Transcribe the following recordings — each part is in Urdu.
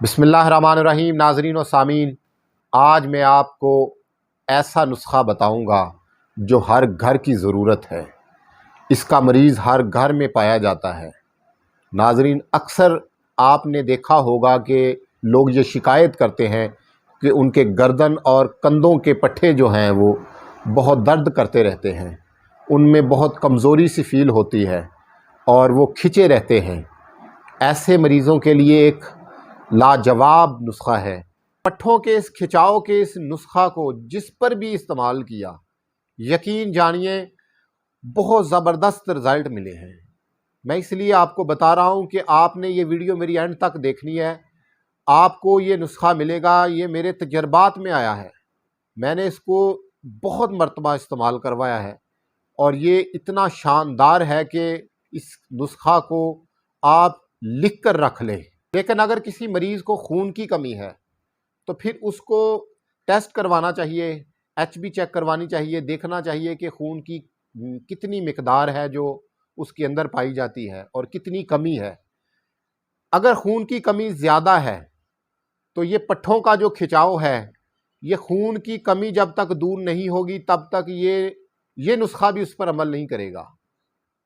بسم اللہ الرحمن الرحیم۔ ناظرین و سامعین، آج میں آپ کو ایسا نسخہ بتاؤں گا جو ہر گھر کی ضرورت ہے۔ اس کا مریض ہر گھر میں پایا جاتا ہے۔ ناظرین، اکثر آپ نے دیکھا ہوگا کہ لوگ یہ شکایت کرتے ہیں کہ ان کے گردن اور کندھوں کے پٹھے جو ہیں وہ بہت درد کرتے رہتے ہیں، ان میں بہت کمزوری سی فیل ہوتی ہے اور وہ کھنچے رہتے ہیں۔ ایسے مریضوں کے لیے ایک لاجواب نسخہ ہے۔ پٹھوں کے اس کھچاؤ کے اس نسخہ کو جس پر بھی استعمال کیا، یقین جانیے بہت زبردست رزلٹ ملے ہیں۔ میں اس لیے آپ کو بتا رہا ہوں کہ آپ نے یہ ویڈیو میری اینڈ تک دیکھنی ہے۔ آپ کو یہ نسخہ ملے گا، یہ میرے تجربات میں آیا ہے۔ میں نے اس کو بہت مرتبہ استعمال کروایا ہے اور یہ اتنا شاندار ہے کہ اس نسخہ کو آپ لکھ کر رکھ لیں۔ لیکن اگر کسی مریض کو خون کی کمی ہے تو پھر اس کو ٹیسٹ کروانا چاہیے، ایچ بی چیک کروانی چاہیے، دیکھنا چاہیے کہ خون کی کتنی مقدار ہے جو اس کے اندر پائی جاتی ہے اور کتنی کمی ہے۔ اگر خون کی کمی زیادہ ہے تو یہ پٹھوں کا جو کھچاؤ ہے، یہ خون کی کمی جب تک دور نہیں ہوگی تب تک یہ نسخہ بھی اس پر عمل نہیں کرے گا۔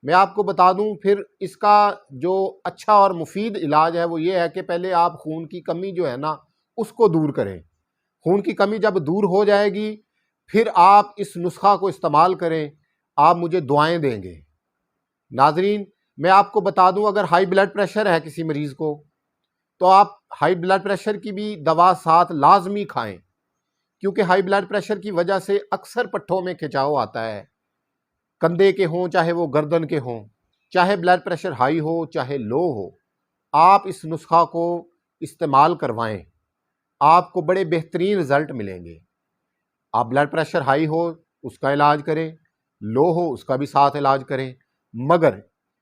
میں آپ کو بتا دوں پھر اس کا جو اچھا اور مفید علاج ہے وہ یہ ہے کہ پہلے آپ خون کی کمی جو ہے نا اس کو دور کریں۔ خون کی کمی جب دور ہو جائے گی پھر آپ اس نسخہ کو استعمال کریں، آپ مجھے دعائیں دیں گے۔ ناظرین، میں آپ کو بتا دوں اگر ہائی بلڈ پریشر ہے کسی مریض کو تو آپ ہائی بلڈ پریشر کی بھی دوا ساتھ لازمی کھائیں، کیونکہ ہائی بلڈ پریشر کی وجہ سے اکثر پٹھوں میں کھچاؤ آتا ہے، کندھے کے ہوں چاہے وہ گردن کے ہوں، چاہے بلڈ پریشر ہائی ہو چاہے لو ہو، آپ اس نسخہ کو استعمال کروائیں، آپ کو بڑے بہترین رزلٹ ملیں گے۔ آپ بلڈ پریشر ہائی ہو اس کا علاج کریں، لو ہو اس کا بھی ساتھ علاج کریں، مگر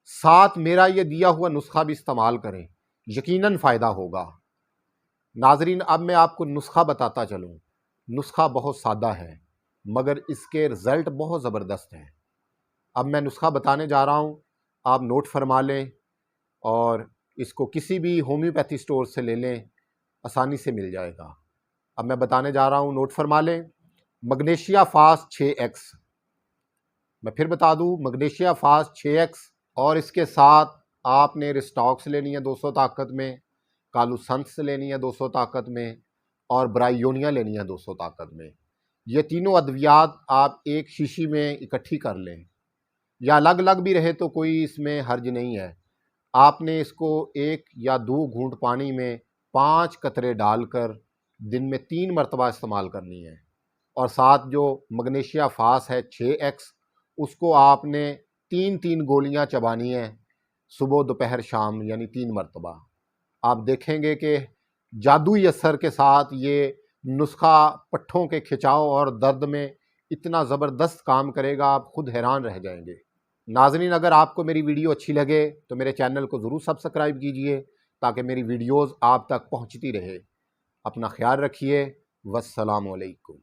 ساتھ میرا یہ دیا ہوا نسخہ بھی استعمال کریں، یقیناً فائدہ ہوگا۔ ناظرین، اب میں آپ کو نسخہ بتاتا چلوں۔ نسخہ بہت سادہ ہے مگر اس کے رزلٹ بہت زبردست ہیں۔ اب میں نسخہ بتانے جا رہا ہوں، آپ نوٹ فرما لیں اور اس کو کسی بھی ہومیوپیتھی سٹور سے لے لیں، آسانی سے مل جائے گا۔ اب میں بتانے جا رہا ہوں، نوٹ فرما لیں۔ مگنیشیا فاسٹ 6X، میں پھر بتا دوں، مگنیشیا فاسٹ 6X، اور اس کے ساتھ آپ نے ریسٹاکس لینی ہے 200 طاقت میں، کالو سنس لینی ہے 200 طاقت میں، اور برائیونیا لینی ہے 200 طاقت میں۔ یہ تینوں ادویات آپ ایک شیشی میں اکٹھی کر لیں، یا الگ الگ بھی رہے تو کوئی اس میں حرج نہیں ہے۔ آپ نے اس کو 1 یا 2 گھونٹ پانی میں 5 قطرے ڈال کر دن میں 3 مرتبہ استعمال کرنی ہے، اور ساتھ جو مگنیشیا فاس ہے 6X، اس کو آپ نے 3 گولیاں چبانی ہیں، صبح دوپہر شام، یعنی 3 مرتبہ۔ آپ دیکھیں گے کہ جادوئی اثر کے ساتھ یہ نسخہ پٹھوں کے کھچاؤ اور درد میں اتنا زبردست کام کرے گا، آپ خود حیران رہ جائیں گے۔ ناظرین، اگر آپ کو میری ویڈیو اچھی لگے تو میرے چینل کو ضرور سبسکرائب کیجئے تاکہ میری ویڈیوز آپ تک پہنچتی رہے۔ اپنا خیال رکھیے، والسلام علیکم۔